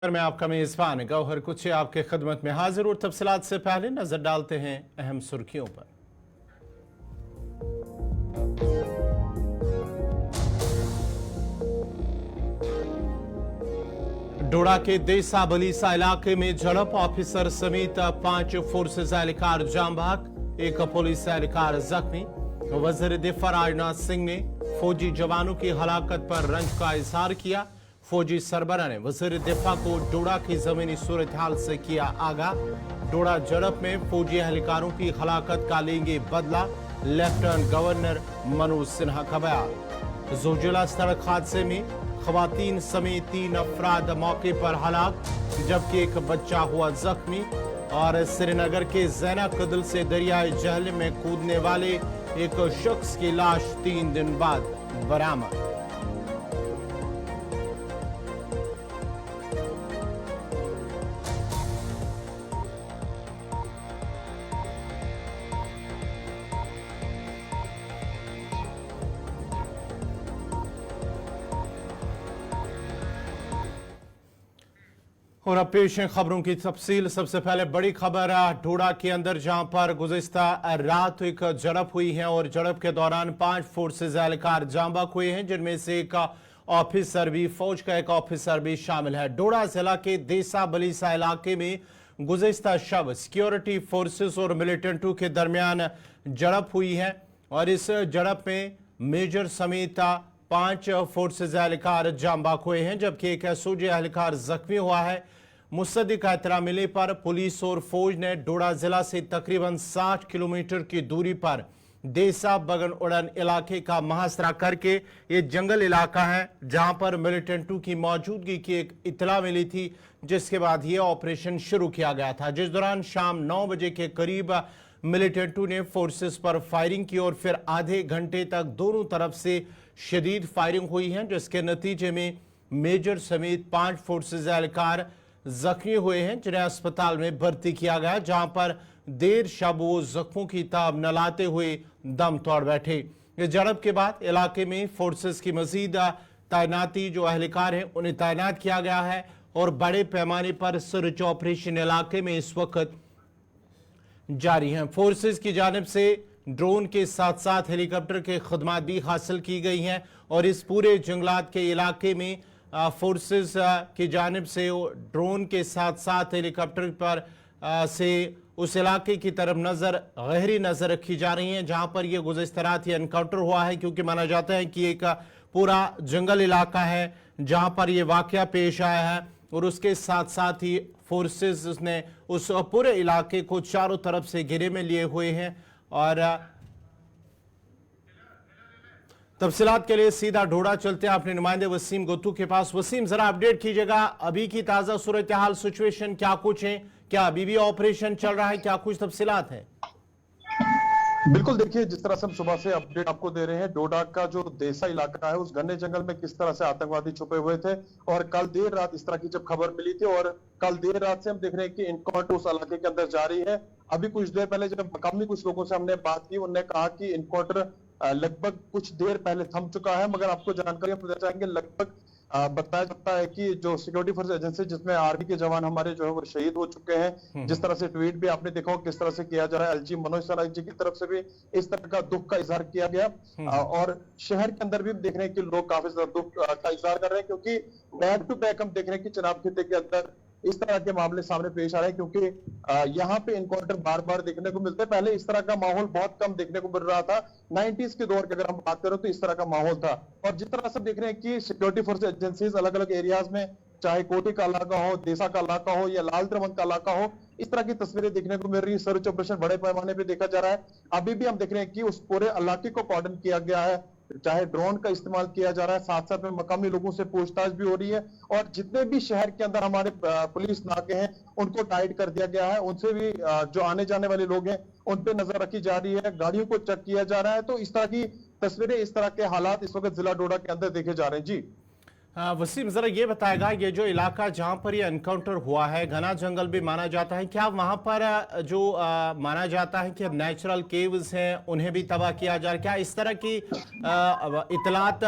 में आपका मेज़बान गौहर कुछे आपके खिदमत में हाजिर और तफसीलात से पहले नजर डालते हैं अहम सुर्खियों पर। डोडा के देसा बलीसा इलाके में झड़प, ऑफिसर समेत 5 फोर्सेज एहलकार जाम भाग, एक पुलिस एहलकार जख्मी। वजीर दिफा राजनाथ सिंह ने फौजी जवानों की हलाकत पर रंज का इजहार किया। फौजी सरबरा ने वजीर दिफा को डोडा की जमीनी सूरत हाल से किया आगाह। डोडा झड़प में फौजी एहलकारों की हलाकत का लेंगे बदला, लेफ्टिनेंट गवर्नर मनोज सिन्हा का बयान। जोजिला सड़क हादसे में खवातीन समेत 3 अफराद मौके पर हलाक, जबकि एक बच्चा हुआ जख्मी। और श्रीनगर के जैना कदल से दरियाए जहलम में कूदने वाले एक शख्स की लाश 3 दिन बाद बरामद। और अब पेश है खबरों की तफसील। सबसे पहले बड़ी खबर डोडा के अंदर, जहां पर गुज़िश्ता रात एक झड़प हुई है और झड़प के दौरान 5 फोर्सेज एहलकार जाम बाग हुए हैं, जिनमें से एक ऑफिसर भी, फौज का एक ऑफिसर भी शामिल है। डोडा जिला के देसा बलीसा इलाके में गुज़िश्ता शब सिक्योरिटी फोर्सेज और मिलिटेंटों के दरमियान झड़प हुई है और इस झड़प में मेजर समेत 5 फोर्सेज एहलकार जाम बाग हुए हैं, जबकि एक एसओजी एहलकार जख्मी हुआ है। मुसद्दिक इत्तला मिलने पर पुलिस और फौज ने डोडा जिला से तकरीबन 60 किलोमीटर की दूरी पर देसा बगन उड़न इलाके का मुहासरा करके, ये जंगल इलाका है जहां पर मिलिटेंटों की मौजूदगी की एक इत्तला मिली थी, जिसके बाद ये ऑपरेशन शुरू किया गया था, जिस दौरान शाम 9 बजे के करीब मिलिटेंटों ने फोर्सेस पर फायरिंग की और फिर आधे घंटे तक दोनों तरफ से शदीद फायरिंग हुई है, जिसके नतीजे में मेजर समेत 5 फोर्सेज एहलकार जख्मी हुए हैं, जिन्हें अस्पताल में भर्ती किया गया, जहां पर देर शब वो जख्मों की ताब न लाते हुए दम तोड़ बैठे। इस झड़प के बाद इलाके में फोर्सेस की मजीद तैनाती, जो एहलकार हैं उन्हें तैनात किया गया है और बड़े पैमाने पर सर्च ऑपरेशन इलाके में इस वक्त जारी हैं। फोर्सेस की जानिब से ड्रोन के साथ साथ हेलीकॉप्टर के खदमात भी हासिल की गई हैं और इस पूरे जंगलात के इलाके में फोर्सेस की जानिब से ड्रोन के साथ साथ हेलीकॉप्टर पर से उस इलाके की तरफ गहरी नज़र रखी जा रही है, जहां पर यह गुज़िश्ता रात एनकाउंटर हुआ है, क्योंकि माना जाता है कि एक पूरा जंगल इलाका है जहां पर यह वाकया पेश आया है और उसके साथ साथ ही फोर्सेस ने उस पूरे इलाके को चारों तरफ से घेरे में लिए हुए हैं। और तफसीलात के लिए सीधा डोडा चलते हैं अपने नुमाइंदे वसीम गोतू के पास। वसीम, जरा अपडेट कीजिएगा, अभी की ताजा सूरत हाल, सिचुएशन क्या कुछ है, क्या अभी भी ऑपरेशन चल रहा है, क्या कुछ तफसीलात है? बिल्कुल, देखिए जिस तरह से हम सुबह से अपडेट आपको दे रहे हैं, डोडा का जो देसा इलाका है उस घने जंगल में किस तरह से आतंकवादी छुपे हुए थे और कल देर रात इस तरह की जब खबर मिली थी और कल देर रात से हम देख रहे हैं कि इनकाउंटर उस इलाके के अंदर जारी है। अभी कुछ देर पहले जब मकामी कुछ लोगों से हमने बात की, उन्होंने कहा कि इनकाउंटर लगभग कुछ देर पहले थम चुका है, मगर आपको जानकारी हम देना चाहेंगे, लगभग बताया जाता है कि जो सिक्योरिटी फोर्स एजेंसी जिसमें आर्मी के जवान हमारे जो है वो शहीद हो चुके हैं। जिस तरह से ट्वीट भी आपने देखा हो किस तरह से किया जा रहा है, एलजी मनोज सिन्हा जी की तरफ से भी इस तरह का दुख का इजहार किया गया और शहर के अंदर भी देख रहे हैं कि लोग काफी ज्यादा दुख का इजहार कर रहे हैं, क्योंकि बैक टू बैक हम देख रहे हैं कि चुनाव खित्ते के अंदर इस तरह के मामले सामने पेश आ रहे हैं, क्योंकि यहाँ पे इनकाउंटर बार बार देखने को मिलते हैं। पहले इस तरह का माहौल बहुत कम देखने को मिल रहा था, 90s के दौर की अगर हम बात करें तो इस तरह का माहौल था। और जिस तरह से देख रहे हैं कि सिक्योरिटी फोर्स एजेंसीज अलग अलग एरियाज में, चाहे कोटी का इलाका हो, देसा का इलाका हो या लाल दरबंद का इलाका हो, इस तरह की तस्वीरें देखने को मिल रही है। सर्च ऑपरेशन बड़े पैमाने पर देखा जा रहा है। अभी भी हम देख रहे हैं कि उस पूरे इलाके को कॉर्डन किया गया है, चाहे ड्रोन का इस्तेमाल किया जा रहा है, साथ साथ में मकामी लोगों से पूछताछ भी हो रही है और जितने भी शहर के अंदर हमारे पुलिस नाके हैं उनको टाइट कर दिया गया है। उनसे भी जो आने जाने वाले लोग हैं उन पे नजर रखी जा रही है, गाड़ियों को चेक किया जा रहा है। तो इस तरह की तस्वीरें, इस तरह के हालात इस वक्त जिला डोडा के अंदर देखे जा रहे हैं। जी वसीम, जरा ये बताएगा, ये जो इलाका जहां पर ये एनकाउंटर हुआ है, घना जंगल भी माना जाता है, क्या वहां पर जो माना जाता है कि नेचुरल केव्स हैं उन्हें भी तबाह किया जा रहा है? क्या इस तरह की इतलात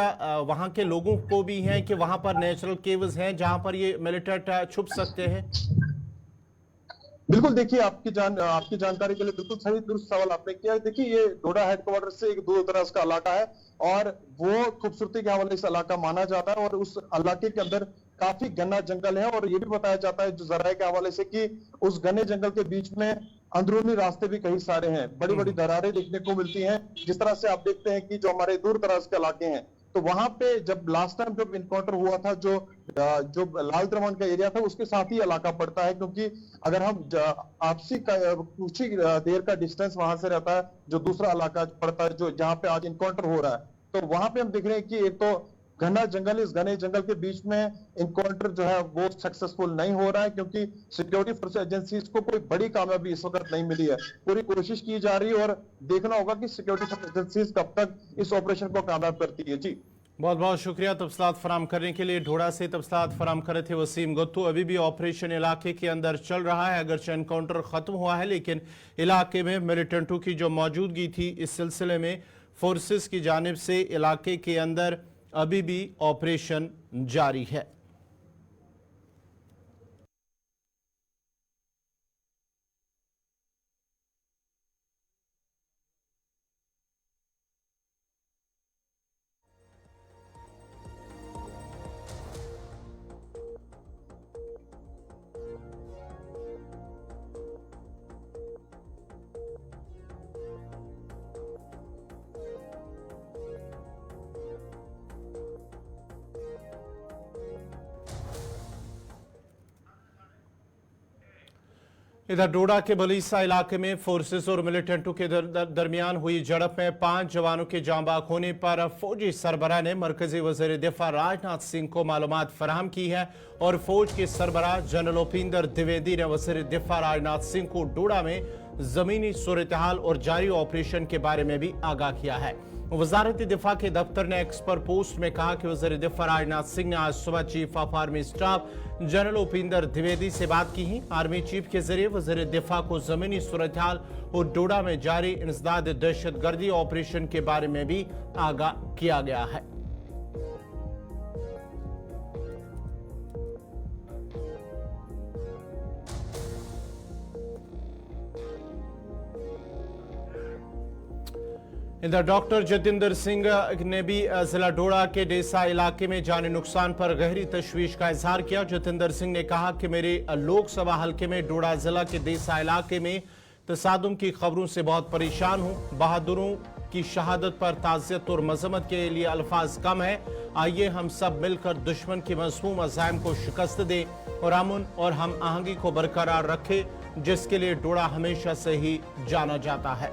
वहां के लोगों को भी हैं कि वहां पर नेचुरल केव्स हैं जहां पर ये मिलिटेंट छुप सकते हैं? बिल्कुल, देखिए आपकी जानकारी के लिए बिल्कुल सही दुरुस्त सवाल आपने किया है। देखिए ये डोडा हेडक्वार्टर से एक दूर दराज का इलाका है और वो खूबसूरती के हवाले से इलाका माना जाता है और उस इलाके के अंदर काफी घना जंगल है और ये भी बताया जाता है जो जराये के हवाले से कि उस घने जंगल के बीच में अंदरूनी रास्ते भी कई सारे हैं, बड़ी बड़ी दरारें देखने को मिलती हैं। जिस तरह से आप देखते हैं कि जो हमारे दूर दराज के इलाके हैं, तो वहां पे जब लास्ट टाइम जब इनकाउंटर हुआ था, जो लाल दरवान का एरिया था उसके साथ ही इलाका पड़ता है, क्योंकि अगर हम आपसी कुछ ही देर का डिस्टेंस वहां से रहता है जो दूसरा इलाका पड़ता है जो जहां पे आज इनकाउंटर हो रहा है, तो वहां पे हम देख रहे हैं कि एक तो घना जंगल, इस घने जंगल के बीच में इनकाउंटर जो है वो सक्सेसफुल नहीं हो रहा है, क्योंकि सिक्योरिटी फोर्स एजेंसीज को कोई बड़ी कामयाबी इस वक्त नहीं मिली है। पूरी कोशिश की जा रही है और देखना होगा कि सिक्योरिटी फोर्स एजेंसीज कब तक इस ऑपरेशन को कामयाब करती है। जी, बहुत बहुत शुक्रिया तफसीलात फराम करने के लिए। ढोड़ा से तफसीलात फराम करे थे वसीम गुत्तू। अभी भी ऑपरेशन इलाके के अंदर चल रहा है, अगरचे एनकाउंटर खत्म हुआ है लेकिन इलाके में मिलिटेंटों की जो मौजूदगी थी, इस सिलसिले में फोर्सेस की जानिब से इलाके के अंदर अभी भी ऑपरेशन जारी है। इधर डोडा के बलीसा इलाके में फोर्सेस और मिलिटेंटों के दरमियान हुई झड़प में 5 जवानों के जांबाक होने पर फौजी सरबराह ने मरकजी वज़ीर दिफा राजनाथ सिंह को मालूमात फराहम की है और फौज के सरबराह जनरल उपिंदर द्विवेदी ने वज़ीर दिफा राजनाथ सिंह को डोडा में जमीनी सूरत-ए-हाल और जारी ऑपरेशन के बारे में भी आगाह किया है। वजारत दिफा के दफ्तर ने एक्स पर पोस्ट में कहा कि वज़ीर दिफा राजनाथ सिंह ने आज सुबह chief of army staff general Upinder Dwivedi से बात की है। आर्मी चीफ के जरिए वज़ीर दिफा को जमीनी सूरत-ए-हाल और डोडा में जारी इंसदाद दहशतगर्दी ऑपरेशन के बारे में भी आगाह किया गया है। इधर डॉक्टर जतिंदर सिंह ने भी जिला डोडा के डेसा इलाके में जानी नुकसान पर गहरी तशवीश का इजहार किया। जतिंदर सिंह ने कहा कि मेरे लोकसभा हलके में डोडा जिला के डेसा इलाके में तसादुम की खबरों से बहुत परेशान हूं। बहादुरों की शहादत पर ताज़ियत और मजम्मत के लिए अल्फाज कम है। आइए हम सब मिलकर दुश्मन के मज़मूम अज़ाइम को शिकस्त दें और अमन और हम आहंगी को बरकरार रखें, जिसके लिए डोडा हमेशा से ही जाना जाता है।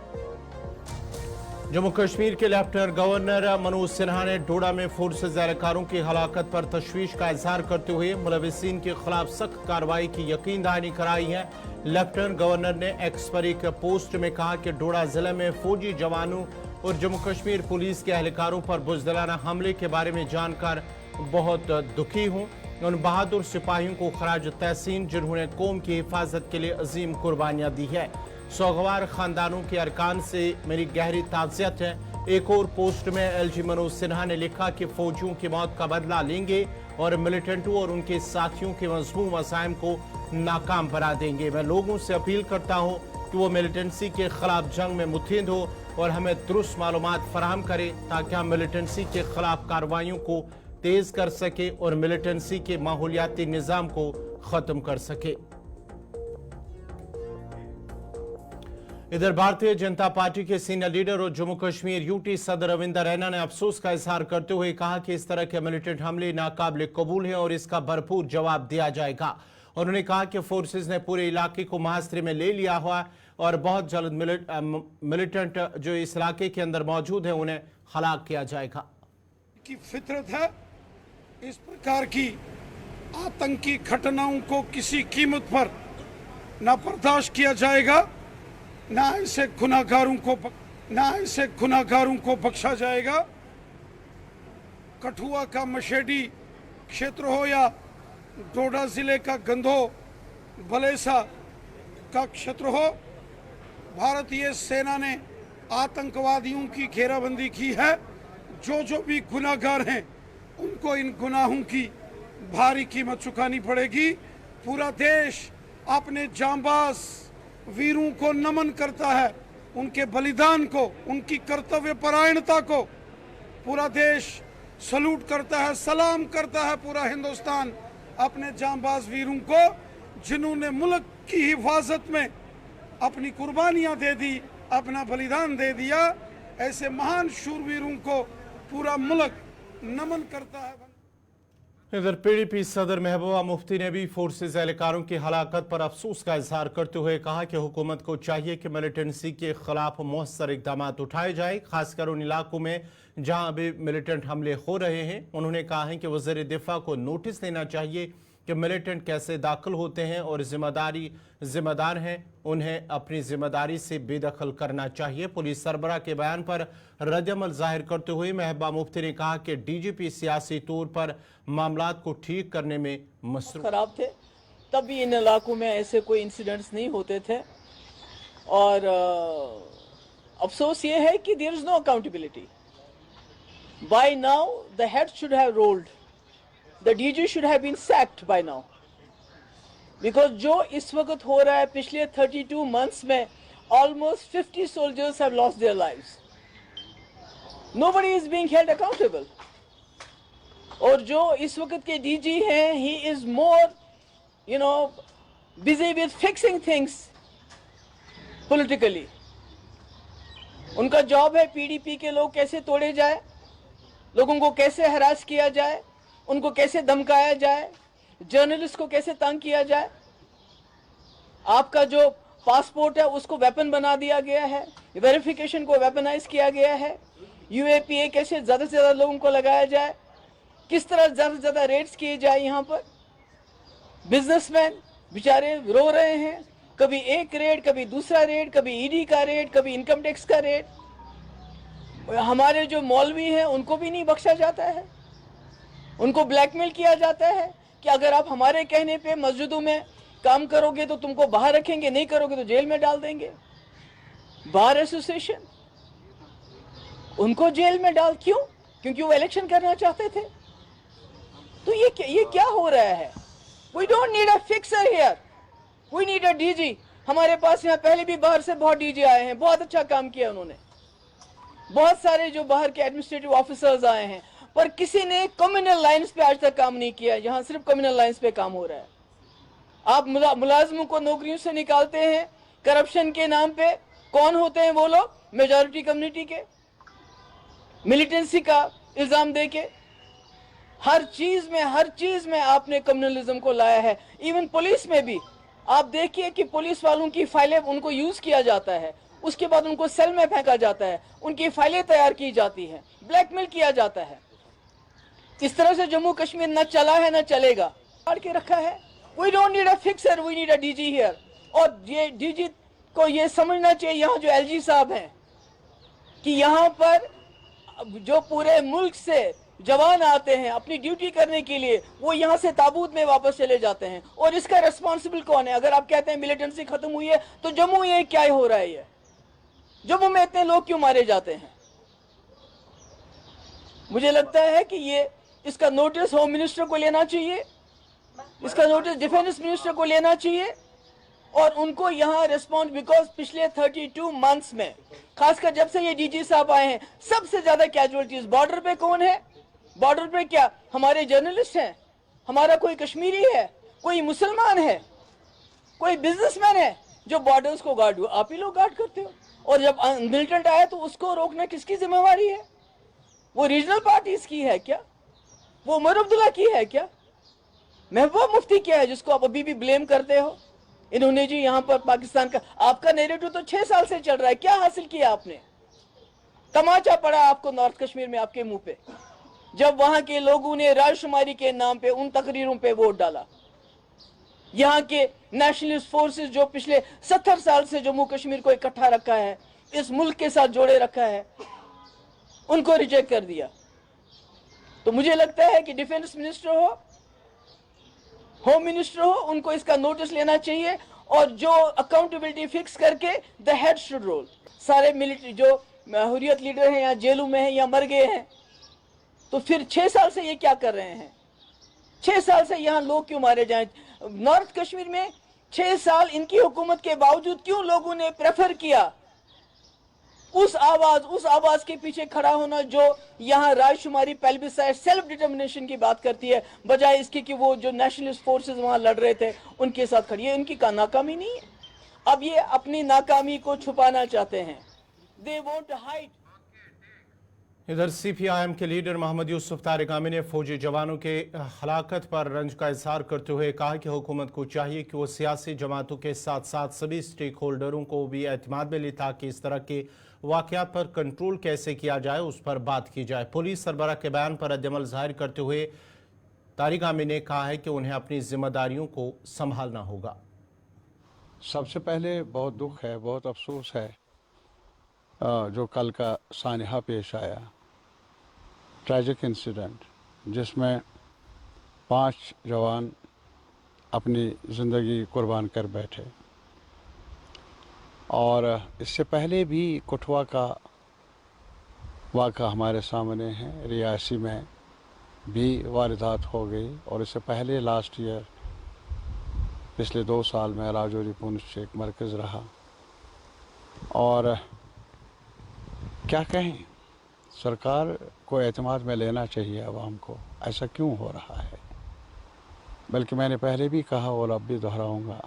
जम्मू कश्मीर के लेफ्टिनेंट गवर्नर मनोज सिन्हा ने डोडा में फोर्सेज एहलकारों की हलाकत पर तशवीश का इजहार करते हुए मुलविसीन के खिलाफ सख्त कार्रवाई की यकीन दहानी कराई है। लेफ्टिनेंट गवर्नर ने एक्स पर एक पोस्ट में कहा कि डोडा जिले में फौजी जवानों और जम्मू कश्मीर पुलिस के एहलकारों पर बुज़दिलाना हमले के बारे में जानकर बहुत दुखी हूँ। उन बहादुर सिपाहियों को खराज तहसीन जिन्होंने कौम की हिफाजत के लिए अजीम कुर्बानियाँ दी है। सोगवार खानदानों के अरकान से मेरी गहरी ताज़ियत है। एक और पोस्ट में एलजी मनोज सिन्हा ने लिखा कि फौजियों की मौत का बदला लेंगे और मिलिटेंटों और उनके साथियों के मज़मूम अज़ाइम को नाकाम बना देंगे। मैं लोगों से अपील करता हूँ कि वो मिलिटेंसी के खिलाफ जंग में मुतहिद हो और हमें दुरुस्त मालूमात फराहम करें ताकि हम मिलिटेंसी के खिलाफ कार्रवाइयों को तेज कर सके और मिलिटेंसी के माहौलियाती निज़ाम को ख़त्म कर सके। इधर भारतीय जनता पार्टी के सीनियर लीडर और जम्मू कश्मीर यूटी सदर रविंदर रैना ने अफसोस का इजहार करते हुए कहा कि इस तरह के मिलिटेंट हमले नाकाबिल कबूल हैं और इसका भरपूर जवाब दिया जाएगा। उन्होंने कहा कि फोर्सेस ने पूरे इलाके को मुहासरे में ले लिया हुआ और बहुत जल्द मिलिटेंट जो इस इलाके के अंदर मौजूद है उन्हें हलाक किया जाएगा। की फितरत है, इस प्रकार की आतंकी घटनाओं को किसी कीमत पर न बर्दाश्त किया जाएगा, ना ऐसे गुनाहगारों को बख्शा जाएगा। कठुआ का मशेडी क्षेत्र हो या डोडा जिले का गंधो भलेसा का क्षेत्र हो, भारतीय सेना ने आतंकवादियों की घेराबंदी की है। जो भी गुनाहगार हैं उनको इन गुनाहों की भारी कीमत चुकानी पड़ेगी। पूरा देश अपने जांबाज वीरों को नमन करता है, उनके बलिदान को, उनकी कर्तव्य परायणता को पूरा देश सलूट करता है, सलाम करता है। पूरा हिंदुस्तान अपने जांबाज वीरों को, जिन्होंने मुल्क की हिफाजत में अपनी कुर्बानियां दे दी, अपना बलिदान दे दिया, ऐसे महान शूरवीरों को पूरा मुल्क नमन करता है। इधर पीडीपी सदर महबूबा मुफ्ती ने भी फोर्सेज एहलकारों की हलाकत पर अफसोस का इजहार करते हुए कहा कि हुकूमत को चाहिए कि मिलिटेंसी के खिलाफ मौसर इकदाम उठाए जाए, खासकर उन इलाकों में जहां अभी मिलिटेंट हमले हो रहे हैं। उन्होंने कहा है कि वज़ीर दिफा को नोटिस देना चाहिए कि मिलिटेंट कैसे दाखिल होते हैं और जिम्मेदार हैं, उन्हें अपनी जिम्मेदारी से बेदखल करना चाहिए। पुलिस सरबराह के बयान पर रद्द-ए-अमल जाहिर करते हुए महबूबा मुफ्ती ने कहा कि डीजीपी सियासी तौर पर मामलात को ठीक करने में मसरूफ खराब थे, तब भी इन इलाकों में ऐसे कोई इंसिडेंट्स नहीं होते थे। और अफसोस ये है कि there is no accountability. By now the head should have rolled, the DG should have been sacked by now, because जो इस वक्त हो रहा है, पिछले 32 मंथ्स में almost 50 soldiers have lost their lives. Nobody is being held accountable. और जो इस वक्त के डीजी हैं, he is more busy with fixing things politically. उनका जॉब है पीडीपी के लोग कैसे तोड़े जाए, लोगों को कैसे हरास किया जाए, उनको कैसे धमकाया जाए, जर्नलिस्ट को कैसे तंग किया जाए। आपका जो पासपोर्ट है उसको वेपन बना दिया गया है, वेरिफिकेशन को वेपनाइज किया गया है। यूएपीए कैसे ज्यादा से ज्यादा लोगों को लगाया जाए, किस तरह ज्यादा से ज्यादा रेड्स किए जाए। यहाँ पर बिजनेसमैन बेचारे रो रहे हैं, कभी एक रेड, कभी दूसरा रेड, कभी ईडी का रेड, कभी इनकम टैक्स का रेड। हमारे जो मौलवी हैं उनको भी नहीं बख्शा जाता है, उनको ब्लैकमेल किया जाता है कि अगर आप हमारे कहने पे मस्जिदों में काम करोगे तो तुमको बाहर रखेंगे, नहीं करोगे तो जेल में डाल देंगे। बार एसोसिएशन उनको जेल में डाल, क्यों? क्योंकि वो इलेक्शन करना चाहते थे। तो ये क्या हो रहा है? We don't need a fixer here, we need a DG. हमारे पास यहाँ पहले भी बाहर से बहुत डीजी आए हैं, बहुत अच्छा काम किया उन्होंने। बहुत सारे जो बाहर के एडमिनिस्ट्रेटिव ऑफिसर्स आए हैं, पर किसी ने कम्युनल लाइंस पे आज तक काम नहीं किया। यहाँ सिर्फ कम्युनल लाइंस पे काम हो रहा है। आप मुलाजमों को नौकरियों से निकालते हैं करप्शन के नाम पे। कौन होते हैं वो लोग? मेजॉरिटी कम्युनिटी के, मिलिटेंसी का इल्जाम देके। हर चीज में आपने कम्युनलिज्म को लाया है। इवन पुलिस में भी आप देखिए कि पुलिस वालों की फाइलें उनको यूज किया जाता है, उसके बाद उनको सेल में फेंका जाता है, उनकी फाइलें तैयार की जाती हैं, ब्लैकमेल किया जाता है। इस तरह से जम्मू कश्मीर न चला है न चलेगा, काट के रखा है। We don't need a fixer, we need a DG here. और ये डीजी को ये समझना चाहिए, यहाँ जो एलजी साहब हैं, कि यहाँ पर जो पूरे मुल्क से जवान आते हैं अपनी ड्यूटी करने के लिए, वो यहाँ से ताबूत में वापस चले जाते हैं। और इसका रेस्पॉन्सिबल कौन है? अगर आप कहते हैं मिलिटेंसी खत्म हुई है, तो जम्मू ये क्या हो रहा है? ये जम्मू में इतने लोग क्यों मारे जाते हैं? मुझे लगता है कि ये इसका नोटिस होम मिनिस्टर को लेना चाहिए, इसका नोटिस डिफेंस मिनिस्टर को लेना चाहिए, और उनको यहाँ रिस्पॉन्ड। बिकॉज पिछले 32 मंथ्स में, खासकर जब से ये डीजी साहब आए हैं, सबसे ज्यादा कैजुअलिटीज बॉर्डर पे कौन है? बॉर्डर पे क्या हमारे जर्नलिस्ट हैं? हमारा कोई कश्मीरी है, कोई मुसलमान है, कोई बिजनेसमैन है जो बॉर्डर्स को गार्ड? आप ही लोग गार्ड करते हो। और जब मिलिटेंट आया तो उसको रोकना किसकी जिम्मेवारी है? वो रीजनल पार्टीज की है क्या? वो उमर अब्दुल्ला की है क्या? महबूबा मुफ्ती क्या है जिसको आप अभी भी ब्लेम करते हो? इन्होंने जी यहाँ पर पाकिस्तान का, आपका नैरेटिव तो 6 साल से चल रहा है। क्या हासिल किया आपने? तमाचा पड़ा आपको नॉर्थ कश्मीर में आपके मुंह पे, जब वहां के लोगों ने राजशुमारी के नाम पे उन तकरीरों पे वोट डाला। यहाँ के नेशनलिस्ट फोर्सेस जो पिछले 70 साल से जम्मू कश्मीर को इकट्ठा रखा है, इस मुल्क के साथ जोड़े रखा है, उनको रिजेक्ट कर दिया। تو مجھے لگتا ہے کہ ڈیفینس منسٹر ہو، ہوم منسٹر ہو، ان کو اس کا نوٹس لینا چاہیے، اور جو اکاؤنٹیبلٹی فکس کر کے دا ہیڈ شوڈ رول. سارے ملٹری جو حریت لیڈر ہیں یا جیلوں میں ہیں یا مر گئے ہیں، تو پھر 6 سال سے یہ کیا کر رہے ہیں؟ 6 سال سے یہاں لوگ کیوں مارے جائیں؟ نارتھ کشمیر میں 6 سال ان کی حکومت کے باوجود کیوں لوگوں نے پریفر کیا اس آواز کے پیچھے کھڑا ہونا جو یہاں رائے شماری پیلبسائڈ سیلف ڈٹرمنیشن کی بات کرتی ہے، بجائے اس کی کہ وہ جو نیشنلسٹ فورسز وہاں لڑ رہے تھے ان کے ساتھ کھڑی ہے. ان کی ناکامی نہیں ہے، اب یہ اپنی ناکامی کو چھپانا چاہتے ہیں. They want to hide. ادھر سی پی آئی ایم کے لیڈر محمد یوسف طارقانی نے فوجی جوانوں کے ہلاکت پر رنج کا اظہار کرتے ہوئے کہا کہ حکومت کو چاہیے کہ وہ سیاسی جماعتوں کے ساتھ ساتھ سبھی سٹیک ہولڈروں کو بھی اعتماد میں لے تاکہ اس طرح کے واقعات پر کنٹرول کیسے کیا جائے اس پر بات کی جائے. پولیس سربراہ کے بیان پر رد عمل ظاہر کرتے ہوئے طارقانی نے کہا ہے کہ انہیں اپنی ذمہ داریوں کو سنبھالنا ہوگا. سب سے پہلے بہت دکھ ہے، بہت افسوس ہے جو کل کا سانحہ پیش آیا، ٹریجک انسیڈنٹ جس میں 5 جوان اپنی زندگی قربان کر بیٹھے. اور اس سے پہلے بھی کٹھوا کا واقعہ ہمارے سامنے ہے، ریاسی میں بھی واردات ہو گئی، اور اس سے پہلے لاسٹ ایئر پچھلے 2 سال میں راجوری پونچھ ایک مرکز رہا. اور کیا کہیں، سرکار کو اعتماد میں لینا چاہیے عوام کو، ایسا کیوں ہو رہا ہے؟ بلکہ میں نے پہلے بھی کہا اور اب بھی دہراؤں گا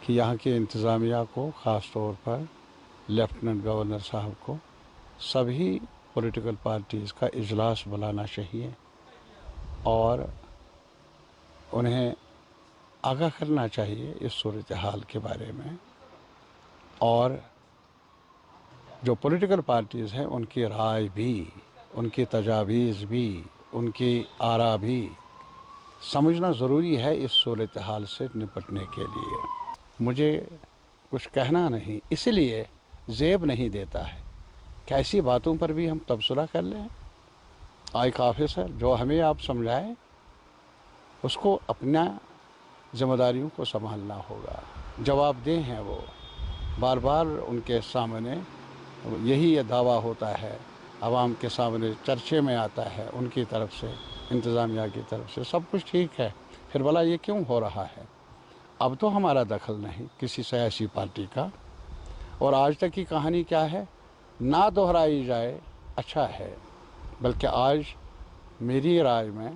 کہ یہاں کی انتظامیہ کو، خاص طور پر لیفٹیننٹ گورنر صاحب کو، سبھی پولیٹیکل پارٹیز کا اجلاس بلانا چاہیے اور انہیں آگاہ کرنا چاہیے اس صورتحال کے بارے میں. اور جو پولیٹیکل پارٹیز ہیں ان کی رائے بھی، ان کی تجاویز بھی، ان کی آراء بھی سمجھنا ضروری ہے اس صورتحال سے نپٹنے کے لیے. مجھے کچھ کہنا نہیں، اس لیے زیب نہیں دیتا ہے کہ ایسی باتوں پر بھی ہم تبصرہ کر لیں. ایک آفیسر جو ہمیں آپ سمجھائے، اس کو اپنا ذمہ داریوں کو سنبھالنا ہوگا. جواب دہ ہیں وہ، بار بار ان کے سامنے یہی دعویٰ ہوتا ہے، عوام کے سامنے چرچے میں آتا ہے ان کی طرف سے، انتظامیہ کی طرف سے. سب کچھ ٹھیک ہے، پھر بھلا یہ کیوں ہو رہا ہے؟ اب تو ہمارا دخل نہیں کسی سیاسی پارٹی کا. اور آج تک کی کہانی کیا ہے، نہ دہرائی جائے اچھا ہے. بلکہ آج میری رائے میں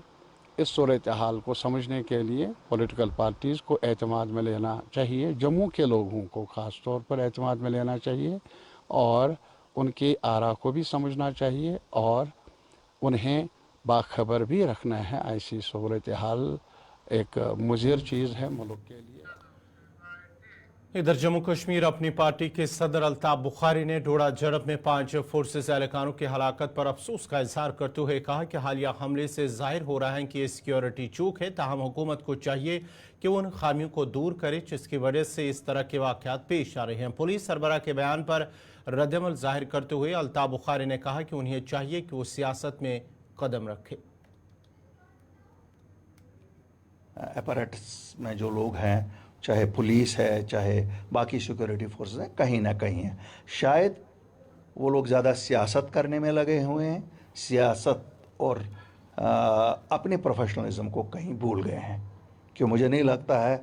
اس صورتحال کو سمجھنے کے لیے پولیٹیکل پارٹیز کو اعتماد میں لینا چاہیے، جموں کے لوگوں کو خاص طور پر اعتماد میں لینا چاہیے، اور ان کی آراء کو بھی سمجھنا چاہیے، اور انہیں باخبر بھی رکھنا ہے. ایسی صورتحال ایک مضر چیز ہے ملک کے لیے. ادھر جموں کشمیر اپنی پارٹی کے صدر الطاف بخاری نے ڈوڈا جھڑپ میں 5 فورسز اہلکاروں کی ہلاکت پر افسوس کا اظہار کرتے ہوئے کہا کہ حالیہ حملے سے ظاہر ہو رہا ہے کہ یہ سیکیورٹی چوک ہے، تاہم حکومت کو چاہیے کہ وہ ان خامیوں کو دور کرے جس کی وجہ سے اس طرح کے واقعات پیش آ رہے ہیں. پولیس سربراہ کے بیان پر رد عمل ظاہر کرتے ہوئے الطاف بخاری نے کہا کہ انہیں چاہیے کہ وہ سیاست میں قدم رکھے. اپریٹس میں جو لوگ ہیں، چاہے پولیس ہے، چاہے باقی سیکورٹی فورسز ہیں، کہیں نہ کہیں ہیں. شاید وہ لوگ زیادہ سیاست کرنے میں لگے ہوئے ہیں، سیاست اور اپنی پروفیشنلزم کو کہیں بھول گئے ہیں. کہ مجھے نہیں لگتا ہے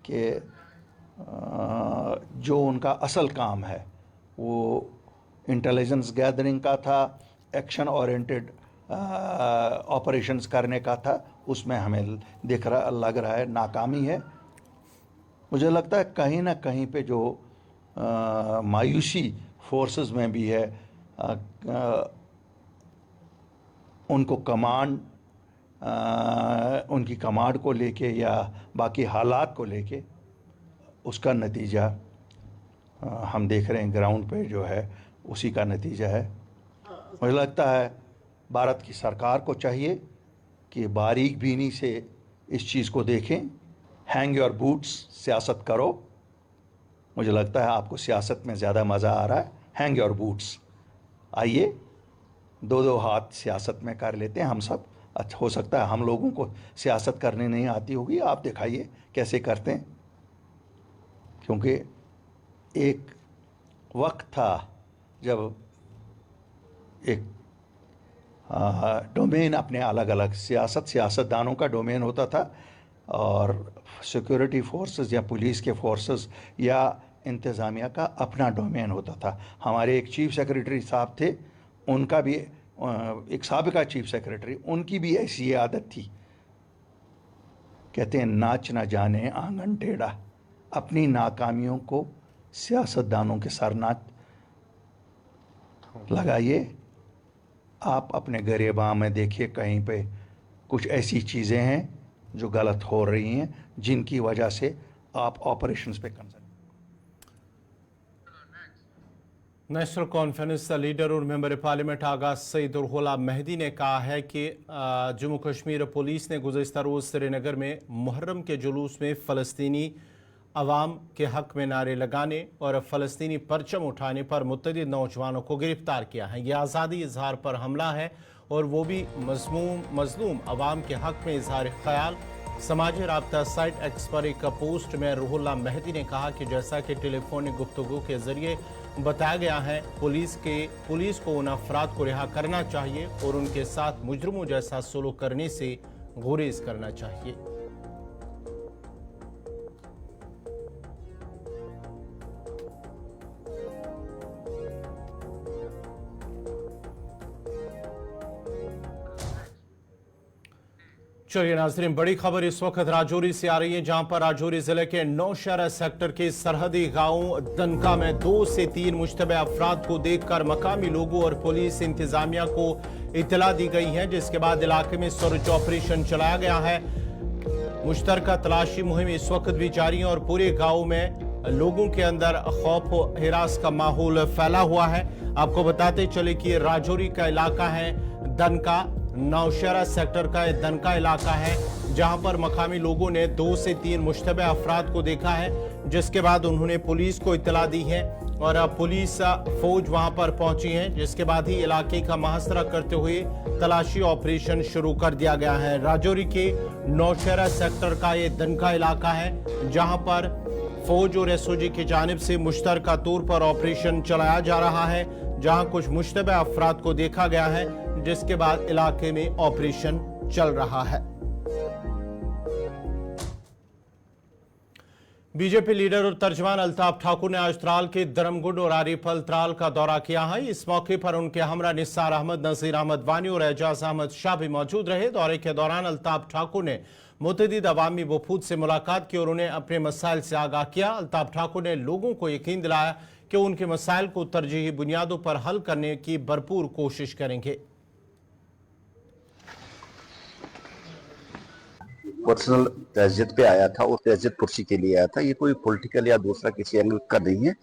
کہ جو ان کا اصل کام ہے وہ انٹیلیجنس گیدرنگ کا تھا، ایکشن اورینٹڈ آپریشنز کرنے کا تھا، اس میں ہمیں لگ رہا ہے ناکامی ہے. مجھے لگتا ہے کہیں نہ کہیں پہ جو مایوسی فورسز میں بھی ہے، ان کو کمانڈ، ان کی کمانڈ کو لے کے یا باقی حالات کو لے کے، اس کا نتیجہ ہم دیکھ رہے ہیں گراؤنڈ پہ جو ہے اسی کا نتیجہ ہے. مجھے لگتا ہے بھارت کی سرکار کو چاہیے کہ باریک بینی سے اس چیز کو دیکھیں. ہینگ یور بوٹس، سیاست کرو. مجھے لگتا ہے آپ کو سیاست میں زیادہ مزہ آ رہا ہے. ہینگ یور بوٹس، آئیے दो दो हाथ सियासत में कर लेते हैं हम सब। अच्छा, हो सकता है हम लोगों को सियासत करने नहीं आती होगी, आप दिखाइए कैसे करते हैं। क्योंकि एक वक्त था जब एक डोमेन अपने अलग अलग सियासतदानों का डोमेन होता था, और सिक्योरिटी फोर्सेस या पुलिस के फोर्सेस या इंतज़ामिया का अपना डोमेन होता था। हमारे एक चीफ सेक्रेटरी साहब थे, उनका भी एक साबिका चीफ सेक्रेटरी, उनकी भी ऐसी आदत थी। कहते हैं नाच ना जाने आंगन टेढ़ा। अपनी नाकामियों को सियासतदानों के सर ना लगाइए। आप अपने गरेबां में देखिए, कहीं पे कुछ ऐसी चीज़ें हैं जो गलत हो रही हैं, जिनकी वजह से आप ऑपरेशंस पे कंसर्न। नेशनल कॉन्फ्रेंस का लीडर और मेंबर पार्लियामेंट आगा सईदुल हुला मेहदी ने कहा है कि जम्मू कश्मीर पुलिस ने गुज़िश्ता रोज़ श्रीनगर में मुहर्रम के जुलूस में फ़लस्तीनी अवाम के हक़ में नारे लगाने और फ़लस्तीनी परचम उठाने पर मुतअद्दिद नौजवानों को गिरफ्तार किया है। यह आज़ादी इजहार पर हमला है और वो भी मजलूम अवाम के हक़ में इजहार ख्याल। समाजी राब्ता साइट एक्स पर एक पोस्ट में रुहुल्ला मेहदी ने कहा कि जैसा कि टेलीफोनिक गुफ्तगू के ज़रिए बताया गया है, पुलिस को उन अफराद को रिहा करना चाहिए और उनके साथ मुजरिमों जैसा सलूक करने से गुरेज करना चाहिए। चलिए नाज़रीन, बड़ी खबर इस वक्त राजौरी से आ रही है, जहां पर राजौरी जिले के नौशहरा सेक्टर के सरहदी गांव दनका में 2 से 3 मुश्तबे अफराद को देखकर मकामी लोगों और पुलिस इंतजामिया को इतला दी गई है, जिसके बाद इलाके में सर्च ऑपरेशन चलाया गया है। मुश्तरका तलाशी मुहिम इस वक्त भी जारी है और पूरे गाँव में लोगों के अंदर खौफ व हिरास का माहौल फैला हुआ है। आपको बताते चले कि राजौरी का इलाका है दनका, नौशहरा सेक्टर का दनका इलाका है, जहां पर मकामी लोगों ने 2 से 3 मुश्तबे अफराद को देखा है, जिसके बाद उन्होंने पुलिस को इत्तला दी है और पुलिस फौज वहां पर पहुंची है, जिसके बाद ही इलाके का मुहासरा करते हुए तलाशी ऑपरेशन शुरू कर दिया गया है। राजौरी के नौशहरा सेक्टर का ये दनका इलाका है, जहां पर फौज और एसओजी की जानिब से मुश्तरका तौर पर ऑपरेशन चलाया जा रहा है, जहां कुछ मुश्तबे अफराद को देखा गया है, जिसके बाद इलाके में ऑपरेशन चल रहा है। बीजेपी लीडर और तर्जमान अल्ताफ ठाकुर ने आज त्राल के धर्मगुंड और आरिफल त्राल का दौरा किया है। इस मौके पर उनके हमरा निसार अहमद, नजीर अहमद वानी और एजाज अहमद शाह भी मौजूद रहे। दौरे के दौरान अल्ताफ ठाकुर ने मुतअद्दिद अवामी वफूद से मुलाकात की और उन्हें अपने मसाइल से आगाह किया। अल्ताफ ठाकुर ने लोगों को यकीन दिलाया कि उनके मसाइल को तरजीही बुनियादों पर हल करने की भरपूर कोशिश करेंगे। पर्सनल तहजीत पे आया था और तहजीत पुरसी के लिए आया था। ये कोई पॉलिटिकल या दूसरा किसी एंगल का नहीं है,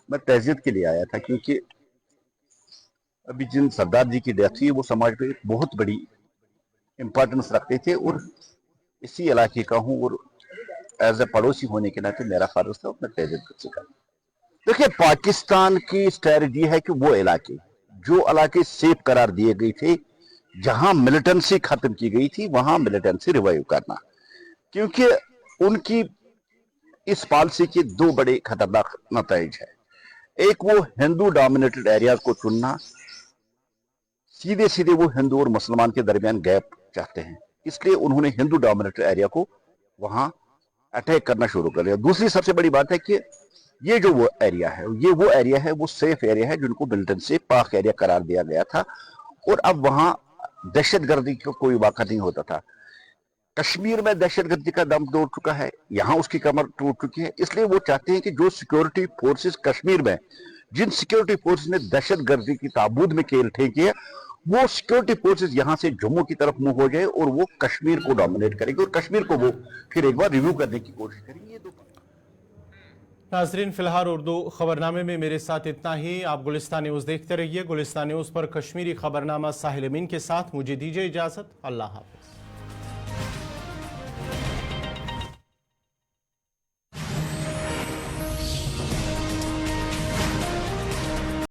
मैं तहजीत के लिए आया था, क्योंकि अभी जिन सरदार जी की डेथ हुई वो समाज पे बहुत बड़ी इम्पोर्टेंस रखते थे और इसी इलाके का हूँ और एज ए पड़ोसी होने के नाते मेरा फर्ज था मैं तहजीत पुरसी का। देखिए, पाकिस्तान की स्ट्रेटजी है कि वो इलाके सेफ करार दिए गए थे, जहां मिलिटेंसी खत्म की गई थी वहां मिलिटेंसी रिवाइव करना, क्योंकि उनकी इस पॉलिसी के 2 बड़े खतरनाक नतीजे हैं। एक, वो हिंदू डोमिनेटेड एरियाज को चुनना, सीधे सीधे वो हिंदू और मुसलमान के दरमियान गैप चाहते हैं, इसलिए उन्होंने हिंदू डोमिनेटेड एरिया को वहां अटैक करना शुरू कर दिया। दूसरी सबसे बड़ी बात है कि ये जो वो एरिया है वो सेफ एरिया है, जिनको मिलिटेंट से पाक एरिया करार दिया गया था और अब वहां दहशतगर्दी का कोई वाक़ा नहीं होता था। कश्मीर में दहशतगर्दी का दम तोड़ चुका है, यहाँ उसकी कमर टूट चुकी है, इसलिए वो चाहते हैं कि जो सिक्योरिटी फोर्सेस कश्मीर में, जिन सिक्योरिटी फोर्सेस ने दहशतगर्दी की ताबूत में खेल ठेकी है, वो सिक्योरिटी फोर्सेस यहाँ से जम्मू की तरफ मूव हो जाए और वो कश्मीर को डोमिनेट करेंगे और कश्मीर को वो फिर एक बार रिव्यू करने की कोशिश करेंगे। नाजरीन, फिलहाल उर्दू खबरनामे में मेरे साथ इतना ही। आप गुलिस्तान न्यूज़ देखते रहिए। गुलिस्तान न्यूज़ पर कश्मीरी खबरनामा साहिल अमीन के साथ मुझे दीजिए इजाज़त। अल्लाह हाफ़िज़।